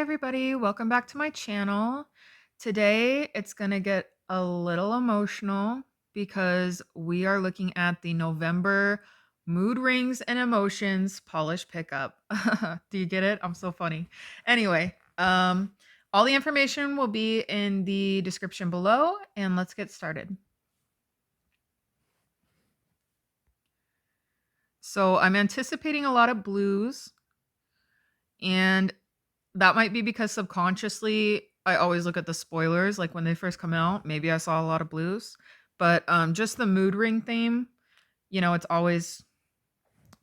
everybody, welcome back to my channel. Today it's gonna get a little emotional because we are looking at the November Mood Rings and Emotions Polish Pickup. Do you get it? I'm so funny. Anyway, all the information will be in the description below, and let's get started. So I'm anticipating a lot of blues, and that might be because subconsciously I always look at the spoilers, like when they first come out. Maybe I saw a lot of blues, but just the mood ring theme, it's always,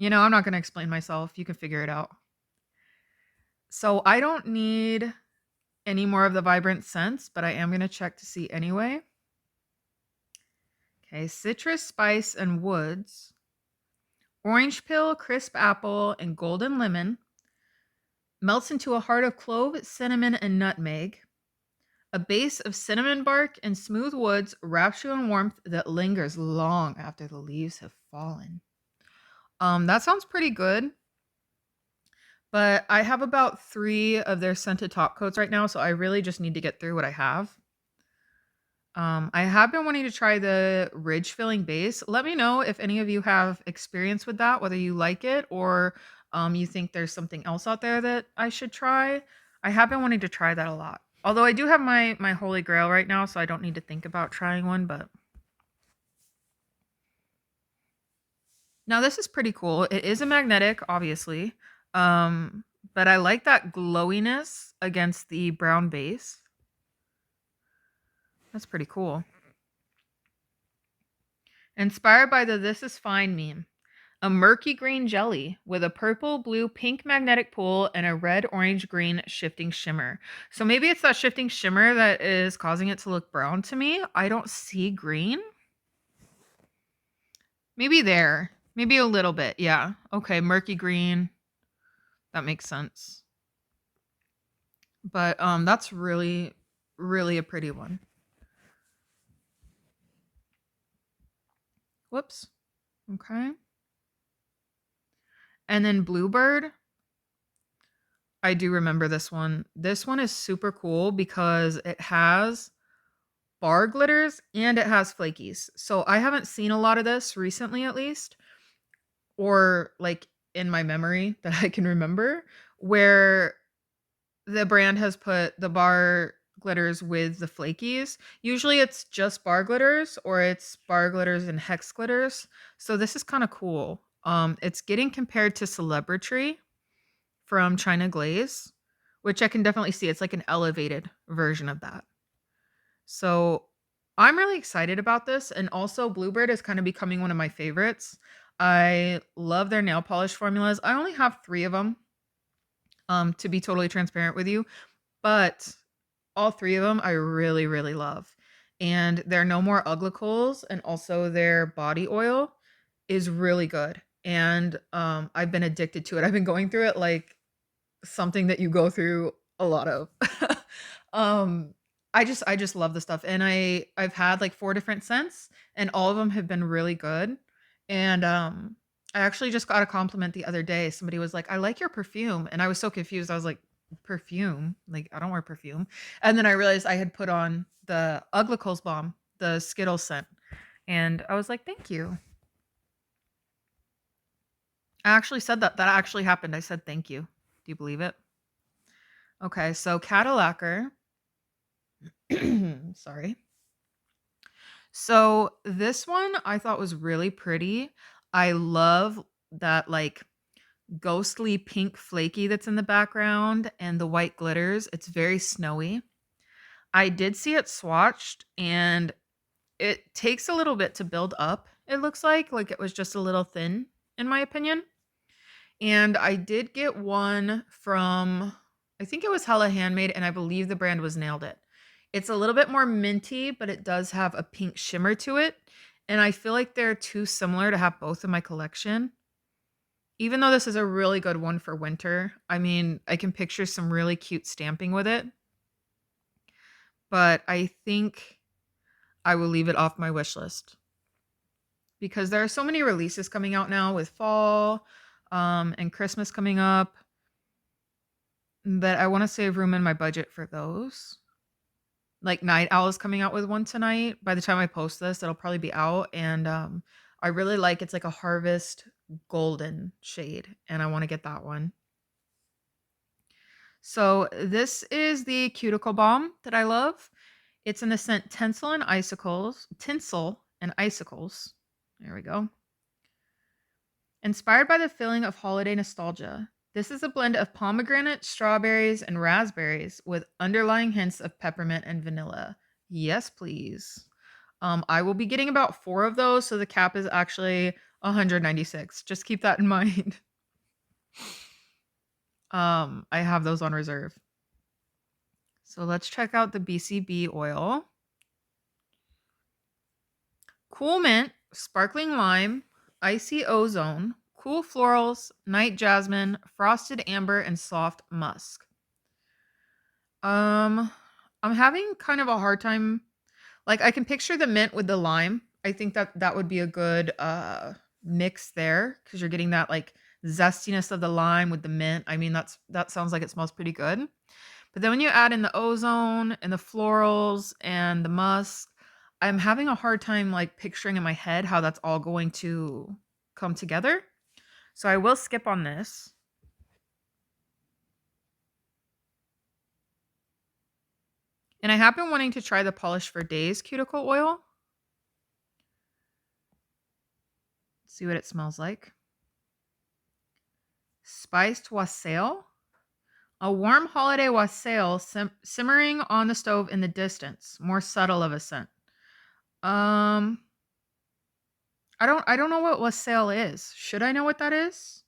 I'm not going to explain myself. You can figure it out. So I don't need any more of the vibrant scents, but I am going to check to see anyway. Okay, citrus, spice, and woods. Orange peel, crisp apple, and golden lemon. Melts into a heart of clove, cinnamon, and nutmeg. A base of cinnamon bark and smooth woods wraps you in warmth that lingers long after the leaves have fallen. That sounds pretty good. But I have about 3 of their scented top coats right now, so I really just need to get through what I have. I have been wanting to try the ridge filling base. Let me know if any of you have experience with that, whether you like it or you think there's something else out there that I should try. I have been wanting to try that a lot. Although I do have my holy grail right now, so I don't need to think about trying one, but now this is pretty cool. It is a magnetic, obviously. But I like that glowiness against the brown base. That's pretty cool. Inspired by the This Is Fine meme. A murky green jelly with a purple, blue, pink magnetic pool and a red, orange, green shifting shimmer. So maybe it's that shifting shimmer that is causing it to look brown to me. I don't see green. Maybe there. Maybe a little bit. Yeah. Okay. Murky green. That makes sense. But that's really, really a pretty one. Whoops. Okay. And then Bluebird. I do remember this one. This one is super cool because it has bar glitters and it has flakies. So I haven't seen a lot of this recently, at least, or like in my memory that I can remember, where the brand has put the bar glitters with the flakies. Usually it's just bar glitters or it's bar glitters and hex glitters. So this is kind of cool. It's getting compared to Celebrity from China Glaze, which I can definitely see. It's like an elevated version of that. So I'm really excited about this. And also, Bluebird is kind of becoming one of my favorites. I love their nail polish formulas. I only have 3 of them, to be totally transparent with you. But all 3 of them I really, really love. And their No More Uglicals and also their body oil is really good. And I've been addicted to it. I've been going through it like something that you go through a lot of. um I just love the stuff, and I've had like 4 different scents and all of them have been really good. And I actually just got a compliment the other day. Somebody was like, "I like your perfume." And I was so confused. I was like, "Perfume? Like I don't wear perfume." And then I realized I had put on the Uglicals Balm, the Skittles scent. And I was like, "Thank you." I actually said that. That actually happened. I said, "Thank you." Do you believe it? Okay, so Cadillacquer. Sorry. So this one I thought was really pretty. I love that like ghostly pink flaky that's in the background and the white glitters. It's very snowy. I did see it swatched and it takes a little bit to build up. It looks like it was just a little thin in my opinion. And I did get one from, I think it was Hella Handmade, and I believe the brand was Nailed It. It's a little bit more minty, but it does have a pink shimmer to it. And I feel like they're too similar to have both in my collection. Even though this is a really good one for winter, I mean, I can picture some really cute stamping with it. But I think I will leave it off my wish list because there are so many releases coming out now with fall and Christmas coming up but I want to save room in my budget for those. Like Night Owl is coming out with one tonight. By the time I post this, it'll probably be out. And I really like it's like a harvest golden shade, and I want to get that one. So this is the cuticle balm that I love. It's in the scent tinsel and icicles. Tinsel and icicles. There we go. Inspired by the feeling of holiday nostalgia, this is a blend of pomegranate, strawberries, and raspberries with underlying hints of peppermint and vanilla. Yes, please. I will be getting about 4 of those, so the cap is actually 196. Just keep that in mind. I have those on reserve. So let's check out the BCB oil. Cool mint, sparkling lime, icy ozone, cool florals, night jasmine, frosted amber, and soft musk. I'm having kind of a hard time. Like, I can picture the mint with the lime. I think that would be a good mix there, because you're getting that like zestiness of the lime with the mint. I mean, that sounds like it smells pretty good. But then when you add in the ozone and the florals and the musk, I'm having a hard time like picturing in my head how that's all going to come together. So I will skip on this. And I have been wanting to try the Polish for Days cuticle oil. See what it smells like. Spiced wassail. A warm holiday wassail simmering on the stove in the distance. More subtle of a scent. I don't know what wassail is. Should I know what that is?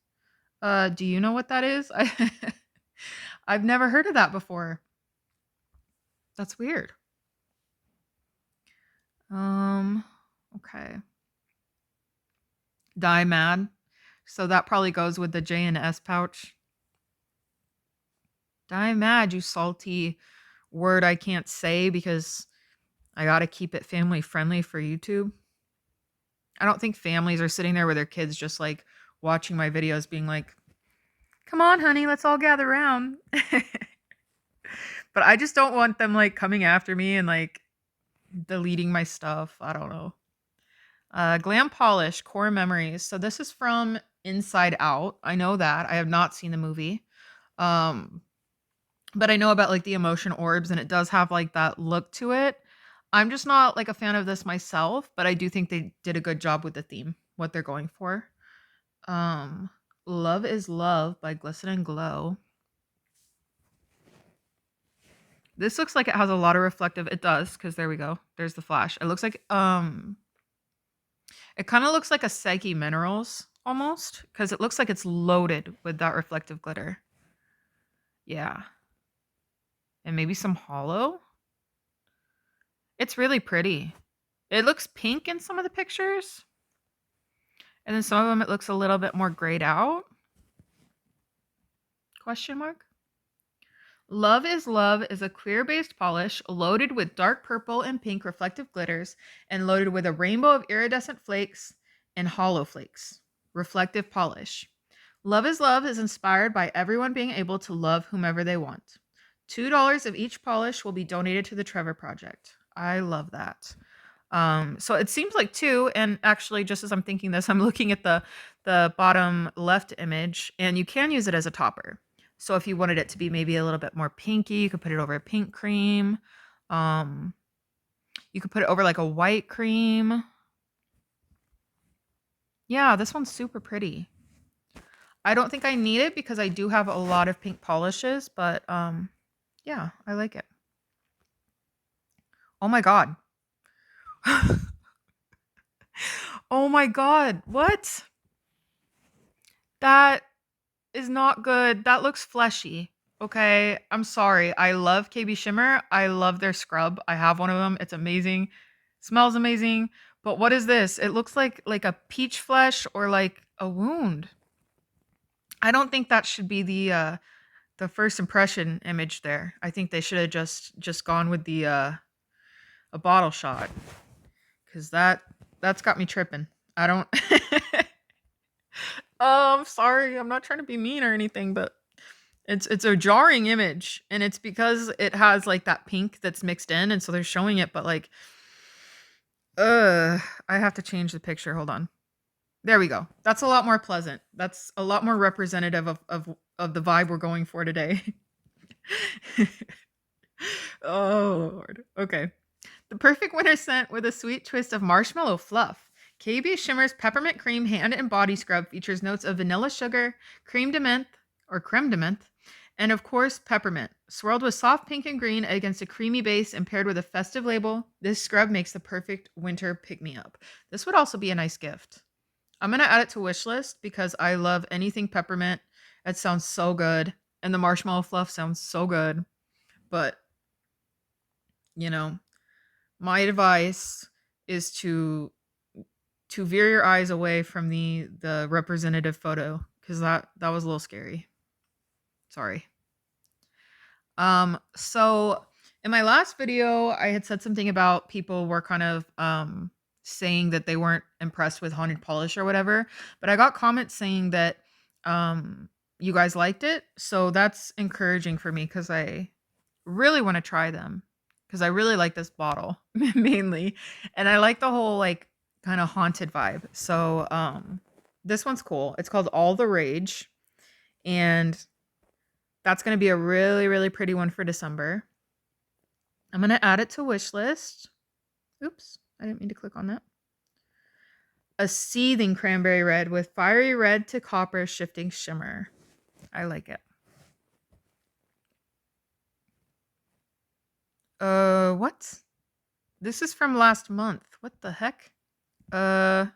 Do you know what that is? I've never heard of that before. That's weird. Okay. Die Mad. So that probably goes with the J and S pouch. Die Mad, you salty word I can't say because I gotta keep it family friendly for YouTube. I don't think families are sitting there with their kids just like watching my videos being like, come on, honey, let's all gather around. But I just don't want them like coming after me and like deleting my stuff. I don't know. Glam Polish, Core Memories. So this is from Inside Out. I know that. I have not seen the movie. But I know about like the emotion orbs, and it does have like that look to it. I'm just not like a fan of this myself, but I do think they did a good job with the theme, what they're going for. Love is Love by Glisten and Glow. This looks like it has a lot of reflective. It does, because there we go. There's the flash. It looks like it kind of looks like a Psyche Minerals almost, because it looks like it's loaded with that reflective glitter. Yeah. And maybe some hollow. It's really pretty. It looks pink in some of the pictures. And then some of them it looks a little bit more grayed out. Question mark? Love is Love is a clear-based polish loaded with dark purple and pink reflective glitters and loaded with a rainbow of iridescent flakes and hollow flakes. Reflective polish. Love is Love is inspired by everyone being able to love whomever they want. $2 of each polish will be donated to the Trevor Project. I love that. So it seems like 2, and actually just as I'm thinking this, I'm looking at the bottom left image, and you can use it as a topper. So if you wanted it to be maybe a little bit more pinky, you could put it over a pink cream. You could put it over like a white cream. Yeah, this one's super pretty. I don't think I need it because I do have a lot of pink polishes, but yeah, I like it. Oh my god. Oh my god, what? That is not good. That looks fleshy. Okay, I'm sorry. I love KB Shimmer. I love their scrub. I have one of them. It's amazing. Smells amazing. But what is this? It looks like a peach flesh or like a wound. I don't think that should be the first impression image there. I think they should have just gone with the a bottle shot, cuz that's got me tripping. I don't I'm sorry. I'm not trying to be mean or anything, but It's a jarring image, and it's because it has, like, that pink that's mixed in, and so they're showing it, but, like, ugh, I have to change the picture, hold on. There we go. That's a lot more pleasant. That's a lot more representative of the vibe we're going for today. Oh, Lord. Okay. The perfect winter scent with a sweet twist of marshmallow fluff. KB Shimmer's Peppermint Cream Hand and Body Scrub features notes of vanilla sugar, cream de menthe, or creme de menthe, and of course, peppermint. Swirled with soft pink and green against a creamy base and paired with a festive label, this scrub makes the perfect winter pick-me-up. This would also be a nice gift. I'm going to add it to wish list because I love anything peppermint. It sounds so good. And the marshmallow fluff sounds so good. But, you know, my advice is to veer your eyes away from the representative photo because that was a little scary. Sorry. So in my last video, I had said something about people were kind of saying that they weren't impressed with haunted polish or whatever, but I got comments saying that you guys liked it, so that's encouraging for me because I really want to try them because I really like this bottle mainly, and I like the whole like kind of haunted vibe. So this one's cool. It's called All the Rage, and that's going to be a really, really pretty one for December. I'm going to add it to wish list. Oops, I didn't mean to click on that. A seething cranberry red with fiery red to copper shifting shimmer. I like it. What? This is from last month. What the heck? Can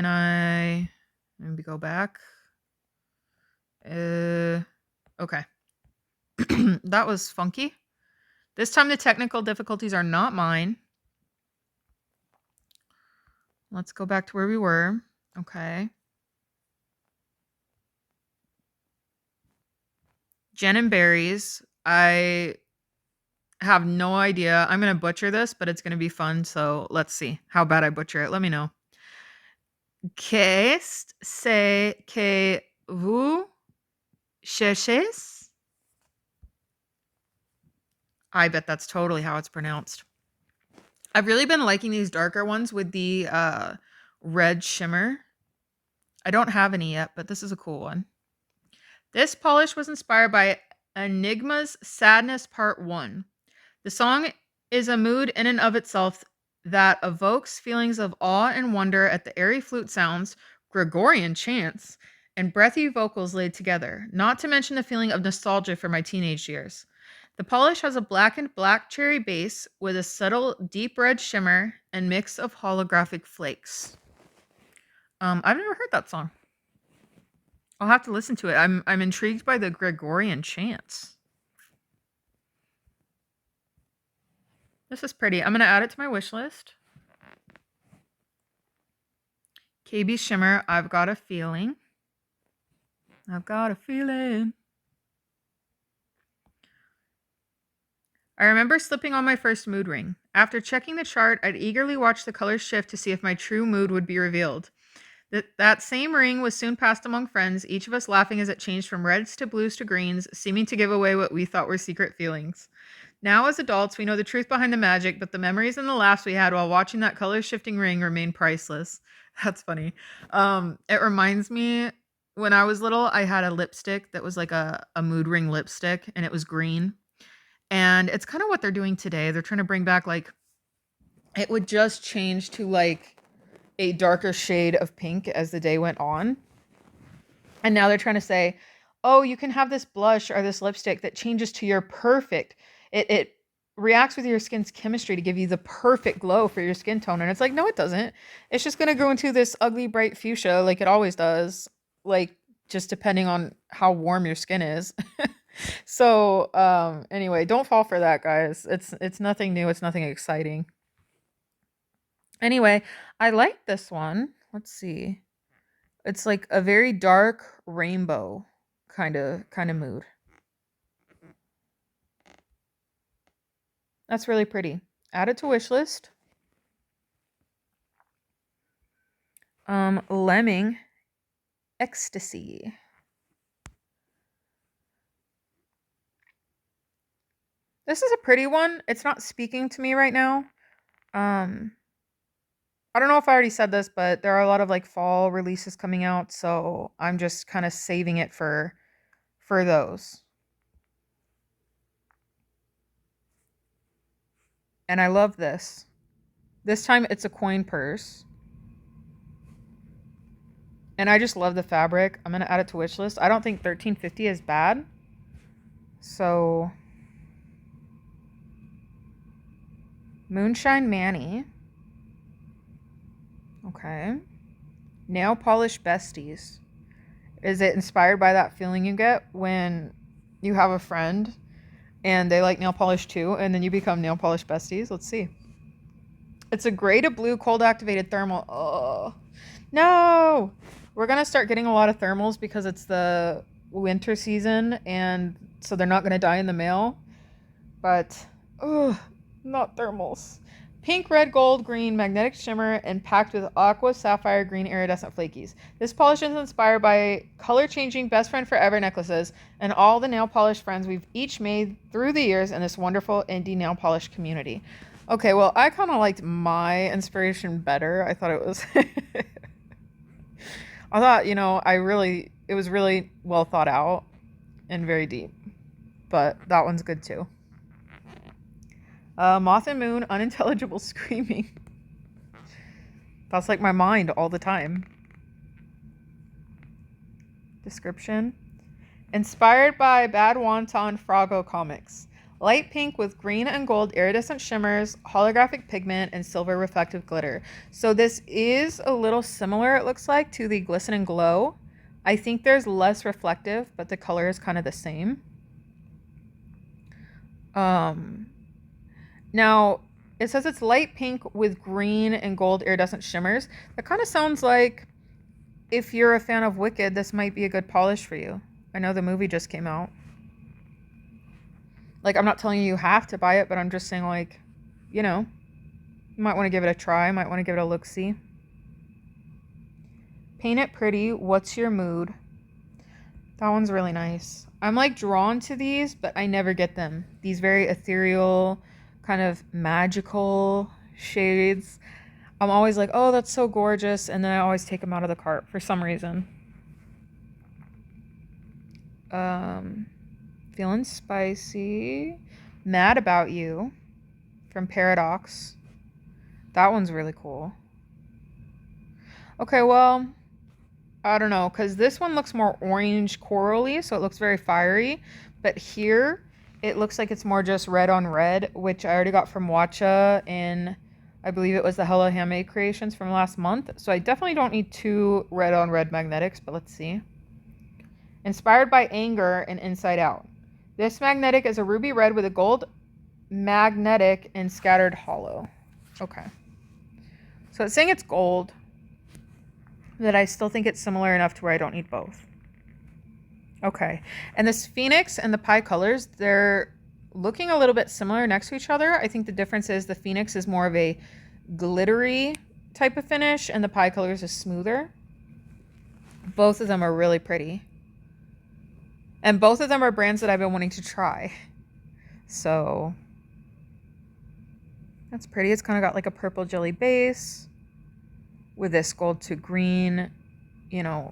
I maybe go back? Okay. That was funky. This time the technical difficulties are not mine. Let's go back to where we were. Okay. Jen and Berries. I have no idea. I'm going to butcher this, but it's going to be fun. So let's see how bad I butcher it. Let me know. Qu'est-ce que vous cherchez? I bet that's totally how it's pronounced. I've really been liking these darker ones with the red shimmer. I don't have any yet, but this is a cool one. This polish was inspired by Enigma's Sadness Part 1. The song is a mood in and of itself that evokes feelings of awe and wonder at the airy flute sounds, Gregorian chants, and breathy vocals laid together, not to mention the feeling of nostalgia for my teenage years. The polish has a blackened black cherry base with a subtle deep red shimmer and mix of holographic flakes. I've never heard that song. I'll have to listen to it. I'm intrigued by the Gregorian chants. This is pretty. I'm going to add it to my wish list. KB Shimmer, I've got a feeling. I've got a feeling. I remember slipping on my first mood ring. After checking the chart, I'd eagerly watch the colors shift to see if my true mood would be revealed. That same ring was soon passed among friends, each of us laughing as it changed from reds to blues to greens, seeming to give away what we thought were secret feelings. Now, as adults, we know the truth behind the magic, but the memories and the laughs we had while watching that color-shifting ring remain priceless. That's funny. It reminds me, when I was little, I had a lipstick that was like a mood ring lipstick, and it was green. And it's kind of what they're doing today. They're trying to bring back, like, it would just change to, like, a darker shade of pink as the day went on. And now they're trying to say, oh, you can have this blush or this lipstick that changes to your perfect. It reacts with your skin's chemistry to give you the perfect glow for your skin tone. And it's like, no, it doesn't. It's just going to go into this ugly, bright fuchsia like it always does. Like, just depending on how warm your skin is. So, anyway, don't fall for that, guys. It's nothing new. It's nothing exciting. Anyway, I like this one. Let's see. It's like a very dark rainbow kind of mood. That's really pretty. Add it to wish list. Lemming Ecstasy. This is a pretty one. It's not speaking to me right now. Um, I don't know if I already said this, but there are a lot of like fall releases coming out, so I'm just kind of saving it for those. And I love this. This time it's a coin purse. And I just love the fabric. I'm going to add it to wish list. I don't think 1350 is bad. So Moonshine Manny. Okay. Nail polish besties. Is it inspired by that feeling you get when you have a friend and they like nail polish too, and then you become nail polish besties? Let's see. It's a gray to blue cold activated thermal. Oh, no. We're going to start getting a lot of thermals because it's the winter season, and so they're not going to die in the mail. But, not thermals. Pink, red, gold, green, magnetic shimmer, and packed with aqua, sapphire, green, iridescent flakies. This polish is inspired by color-changing best friend forever necklaces and all the nail polish friends we've each made through the years in this wonderful indie nail polish community. Okay, well, I kind of liked my inspiration better. I thought it was... I thought, it was really well thought out and very deep. But that one's good too. Moth and Moon, unintelligible screaming. That's like my mind all the time. Description. Inspired by Bad Wonton Froggo comics. Light pink with green and gold iridescent shimmers, holographic pigment, and silver reflective glitter. So this is a little similar, it looks like, to the Glisten and Glow. I think there's less reflective, but the color is kind of the same. Now, it says it's light pink with green and gold iridescent shimmers. That kind of sounds like if you're a fan of Wicked, this might be a good polish for you. I know the movie just came out. Like, I'm not telling you have to buy it, but I'm just saying, like, you might want to give it a try. Might want to give it a look-see. Paint It Pretty. What's Your Mood? That one's really nice. I'm, like, drawn to these, but I never get them. These very ethereal, kind of magical shades. I'm always like, oh, that's so gorgeous, and then I always take them out of the cart for some reason. Feeling Spicy. Mad About You from Paradox. That one's really cool. Okay, well, I don't know, because this one looks more orange corally, so it looks very fiery. But here, it looks like it's more just red on red, which I already got from Watcha in, I believe it was the Hello Handmade Creations from last month. So I definitely don't need 2 red on red magnetics, but let's see. Inspired by Anger and Inside Out. This magnetic is a ruby red with a gold magnetic and scattered hollow. Okay. So it's saying it's gold, that I still think it's similar enough to where I don't need both. Okay. And this Phoenix and the Pie colors, they're looking a little bit similar next to each other. I think the difference is the Phoenix is more of a glittery type of finish and the Pie colors is smoother. Both of them are really pretty. And both of them are brands that I've been wanting to try. So that's pretty. It's kind of got like a purple jelly base with this gold to green,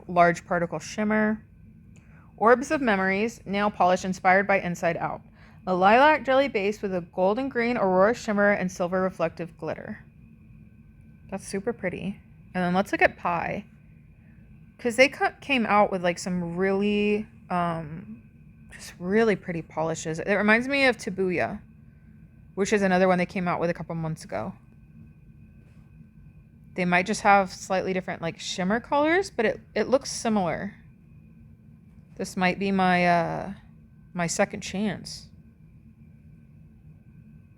large particle shimmer. Orbs of Memories, nail polish inspired by Inside Out. A lilac jelly base with a golden green aurora shimmer and silver reflective glitter. That's super pretty. And then let's look at Pie. Because they came out with like some really, just really pretty polishes. It reminds me of Tabuya, which is another one they came out with a couple months ago. They might just have slightly different like shimmer colors, but it looks similar. This might be my my second chance.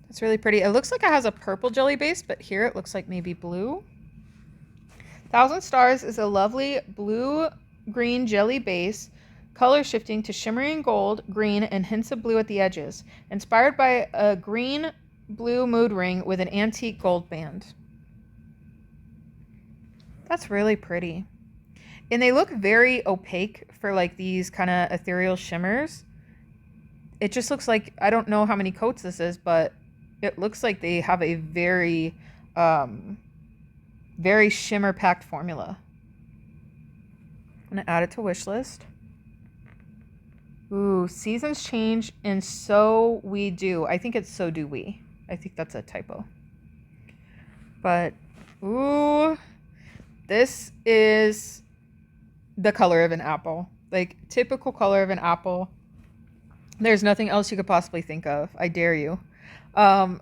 That's really pretty. It looks like it has a purple jelly base, but here it looks like maybe blue. Thousand Stars is a lovely blue-green jelly base, color shifting to shimmering gold, green, and hints of blue at the edges. Inspired by a green-blue mood ring with an antique gold band. That's really pretty. And they look very opaque for like these kind of ethereal shimmers. it just looks like, I don't know how many coats this is, but it looks like they have a um, very shimmer packed formula. I'm gonna add it to wish list. Ooh, seasons change and so we do. I think it's so do we. I think that's a typo. But, ooh, this is the color of an apple. Like, typical color of an apple. There's nothing else you could possibly think of. I dare you. Um,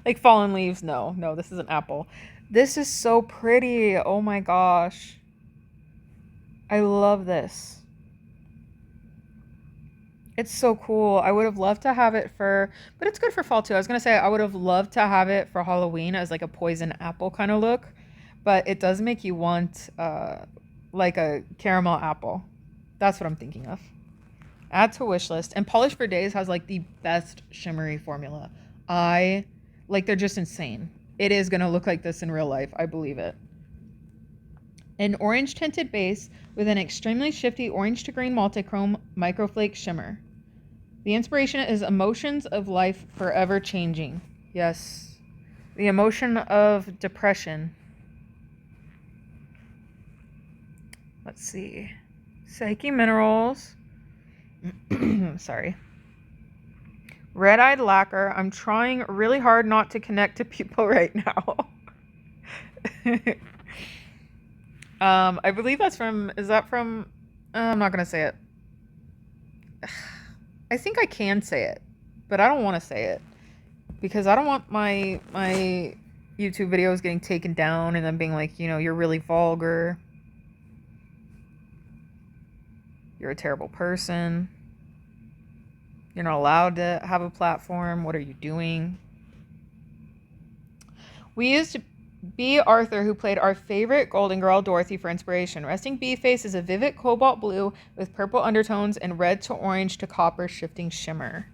like fallen leaves. No, this is an apple. This is so pretty. Oh my gosh. I love this. It's so cool. I would have loved to have it but it's good for fall too. I was going to say I would have loved to have it for Halloween as like a poison apple kind of look, but it does make you want like a caramel apple. That's what I'm thinking of. Add to wish list. And Polish for Days has like the best shimmery formula. They're just insane. It is going to look like this in real life. I believe it. An orange tinted base with an extremely shifty orange to green multichrome microflake shimmer. The inspiration is emotions of life forever changing. Yes. The emotion of depression. Let's see. Psyche Minerals. Sorry. Red-eyed lacquer. I'm trying really hard not to connect to people right now. I believe that's from, is that from, I'm not going to say it. I think I can say it, but I don't want to say it because I don't want my YouTube videos getting taken down and then being like, you're really vulgar. You're a terrible person. You're not allowed to have a platform. What are you doing? We used B. Arthur, who played our favorite Golden Girl, Dorothy, for inspiration. Resting B face is a vivid cobalt blue with purple undertones and red to orange to copper shifting shimmer.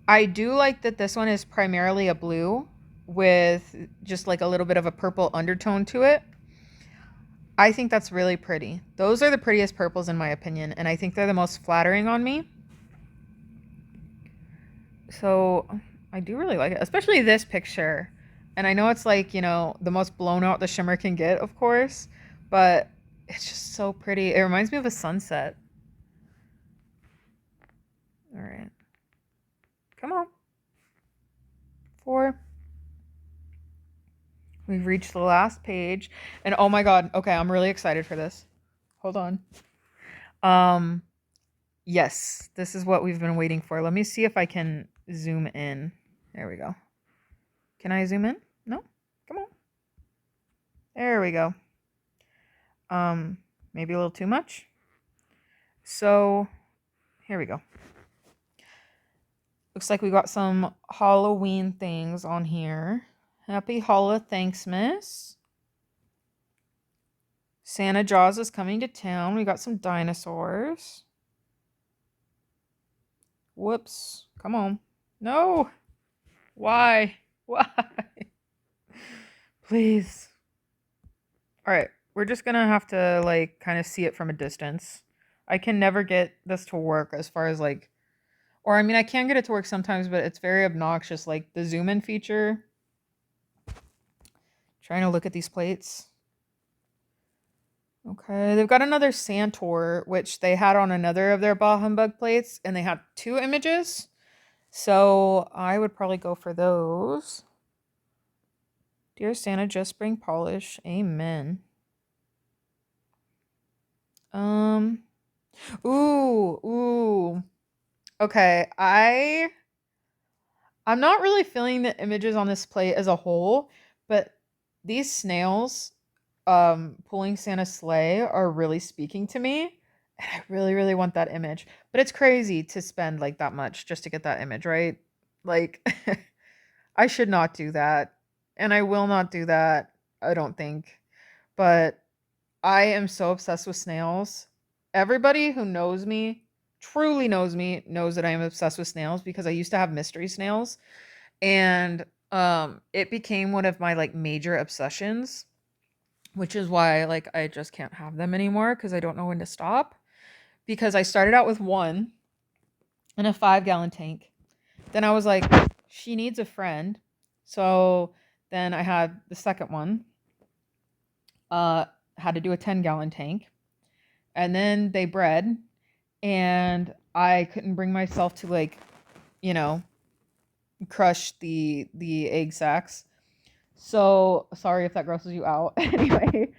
I do like that this one is primarily a blue with just like a little bit of a purple undertone to it. I think that's really pretty. Those are the prettiest purples in my opinion, and I think they're the most flattering on me. So I do really like it, especially this picture. And I know it's like, the most blown out the shimmer can get, of course, but it's just so pretty. It reminds me of a sunset. All right. Come on. 4. We've reached the last page. And oh my God. Okay, I'm really excited for this. Hold on. Yes, this is what we've been waiting for. Let me see if I can zoom in. There we go. Can I zoom in? No? Come on. There we go. Maybe a little too much. So, here we go. Looks like we got some Halloween things on here. Happy Halla Thanksmas. Santa Jaws is coming to town. We got some dinosaurs. Whoops. Come on. No. Why? Why? Please. All right. We're just going to have to like kind of see it from a distance. I can never get this to work as far as like, or I mean, I can get it to work sometimes, but it's very obnoxious. Like the zoom in feature. Trying to look at these plates. Okay, they've got another Santor, which they had on another of their Bah Humbug plates, and they had 2 images. So I would probably go for those. Dear Santa, just bring polish. Amen. Ooh. Okay, I'm not really feeling the images on this plate as a whole, but these snails pulling Santa's sleigh are really speaking to me. And I really, really want that image. But it's crazy to spend like that much just to get that image, right? Like I should not do that. And I will not do that, I don't think. But I am so obsessed with snails. Everybody who knows me, truly knows me, knows that I am obsessed with snails because I used to have mystery snails. And it became one of my like major obsessions, which is why like I just can't have them anymore because I don't know when to stop. because I started out with one in a 5-gallon tank. Then I was like, she needs a friend. So then I had the second one. Had to do a 10-gallon tank. And then they bred, and I couldn't bring myself to, like, you know, crush the egg sacs. So sorry if that grosses you out. Anyway,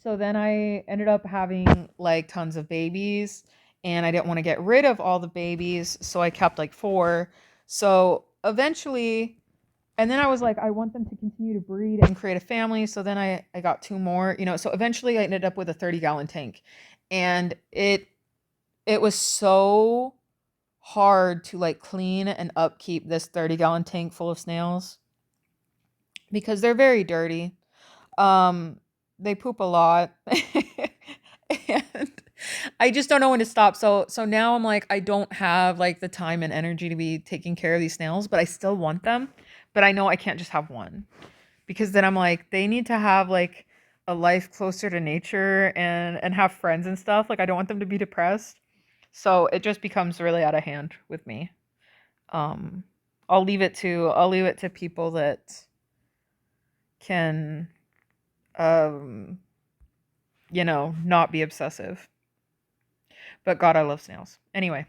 so then I ended up having like tons of babies, and I didn't want to get rid of all the babies, so I kept like 4. So eventually, and then I was like, I want them to continue to breed and create a family. So then I got 2 more, so eventually I ended up with a 30-gallon tank. And it was so hard to like clean and upkeep this 30-gallon tank full of snails because they're very dirty. Um, they poop a lot. And I just don't know when to stop. So now I'm like, I don't have like the time and energy to be taking care of these snails, but I still want them. But I know I can't just have one, because then I'm like, they need to have like a life closer to nature and have friends and stuff. Like, I don't want them to be depressed. So it just becomes really out of hand with me. Um, I'll leave it to people that can um not be obsessive. But God, I love snails. Anyway,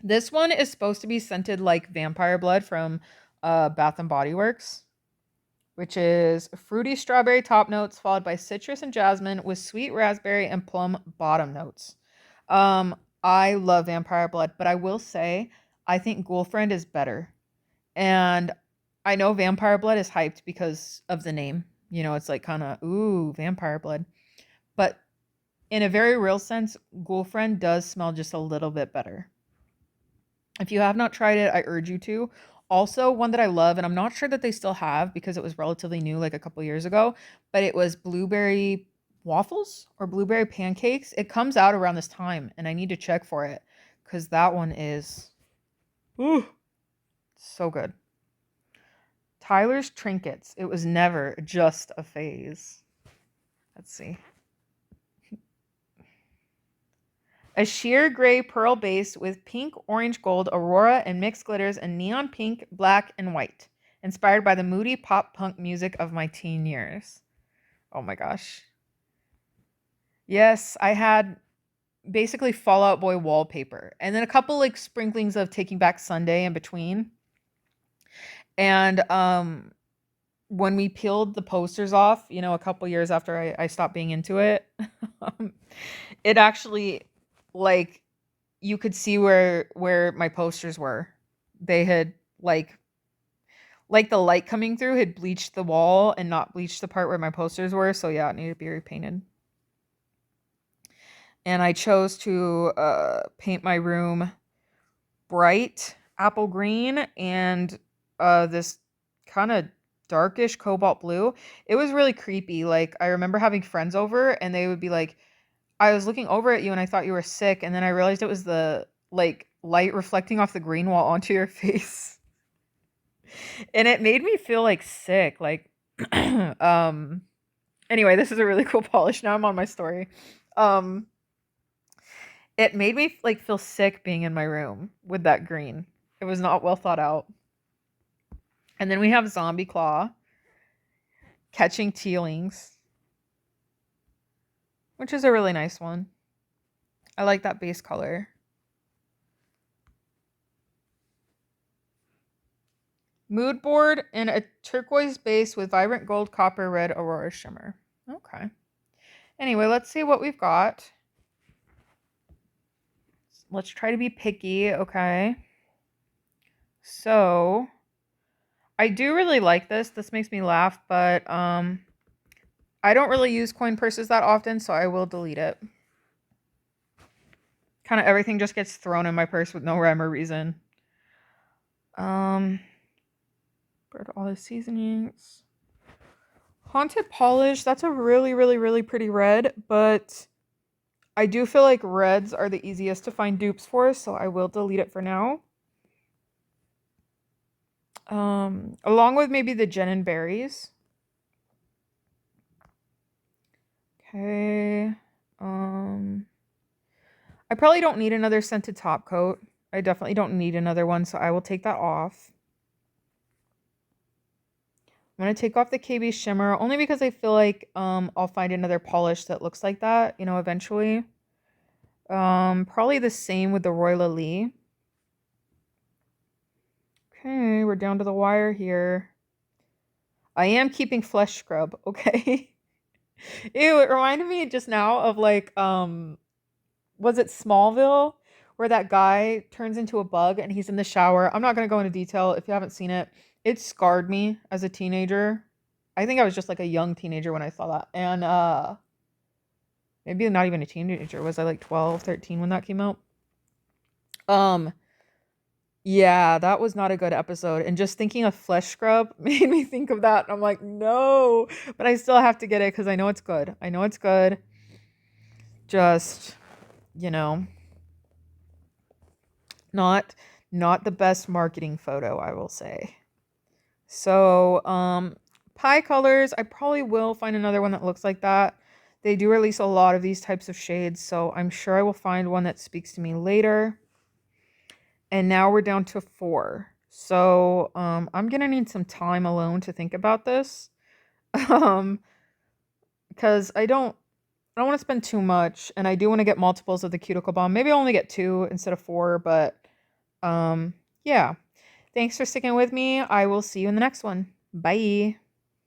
this one is supposed to be scented like vampire blood from Bath and Body Works, which is fruity strawberry top notes followed by citrus and jasmine with sweet raspberry and plum bottom notes. Um, I love vampire blood, but I will say I think Ghoulfriend is better. And I know vampire blood is hyped because of the name. It's like kind of, ooh, vampire blood. But in a very real sense, Ghoulfriend does smell just a little bit better. If you have not tried it, I urge you to. Also, one that I love, and I'm not sure that they still have because it was relatively new, like a couple years ago, but it was blueberry waffles or blueberry pancakes. It comes out around this time, and I need to check for it because that one is, ooh, so good. Tyler's Trinkets. It was never just a phase. Let's see. A sheer gray pearl base with pink, orange, gold, aurora, and mixed glitters and neon pink, black, and white. Inspired by the moody pop punk music of my teen years. Oh my gosh. Yes, I had basically Fall Out Boy wallpaper. And then a couple like sprinklings of Taking Back Sunday in between. And when we peeled the posters off, a couple years after I stopped being into it, it actually, like, you could see where my posters were. They had like the light coming through had bleached the wall and not bleached the part where my posters were. So yeah, it needed to be repainted. And I chose to paint my room bright apple green and this kind of darkish cobalt blue. It was really creepy. Like, I remember having friends over and they would be like, I was looking over at you and I thought you were sick, and then I realized it was the like light reflecting off the green wall onto your face. And it made me feel like sick. Like anyway, this is a really cool polish. Now I'm on my story. Um it made me like feel sick being in my room with that green. It was not well thought out. And then we have Zombie Claw, Catching Tealings, which is a really nice one. I like that base color. Mood board in a turquoise base with vibrant gold, copper, red, aurora shimmer. Okay. Anyway, let's see what we've got. Let's try to be picky, okay? So, I do really like this. This makes me laugh, but I don't really use coin purses that often, so I will delete it. Kind of everything just gets thrown in my purse with no rhyme or reason. Burnt all the seasonings. Haunted Polish, that's a really, really, really pretty red, but I do feel like reds are the easiest to find dupes for, so I will delete it for now. Along with maybe the Gin and Berries. Okay. I probably don't need another scented top coat. I definitely don't need another one, so I will take that off. I'm going to take off the KB shimmer only because I feel like I'll find another polish that looks like that, you know, eventually. Probably the same with the Royal Lee. Okay, we're down to the wire here. I am keeping flesh scrub, okay? Ew, it reminded me just now of like was it Smallville where that guy turns into a bug and he's in the shower. I'm not going to go into detail if you haven't seen it. It scarred me as a teenager. I think I was just like a young teenager when I saw that. And maybe not even a teenager. Was I like 12, 13 when that came out? Um yeah, that was not a good episode. And just thinking of flesh scrub made me think of that. And I'm like, no, but I still have to get it because I know it's good. I know it's good. Just, you know, not not the best marketing photo, I will say. So, pie colors, I probably will find another one that looks like that. They do release a lot of these types of shades, so I'm sure I will find one that speaks to me later. And now we're down to 4. So, I'm gonna need some time alone to think about this. Um, because I don't want to spend too much, and I do want to get multiples of the cuticle bomb. Maybe I'll only get 2 instead of 4, but yeah. Thanks for sticking with me. I will see you in the next one. Bye.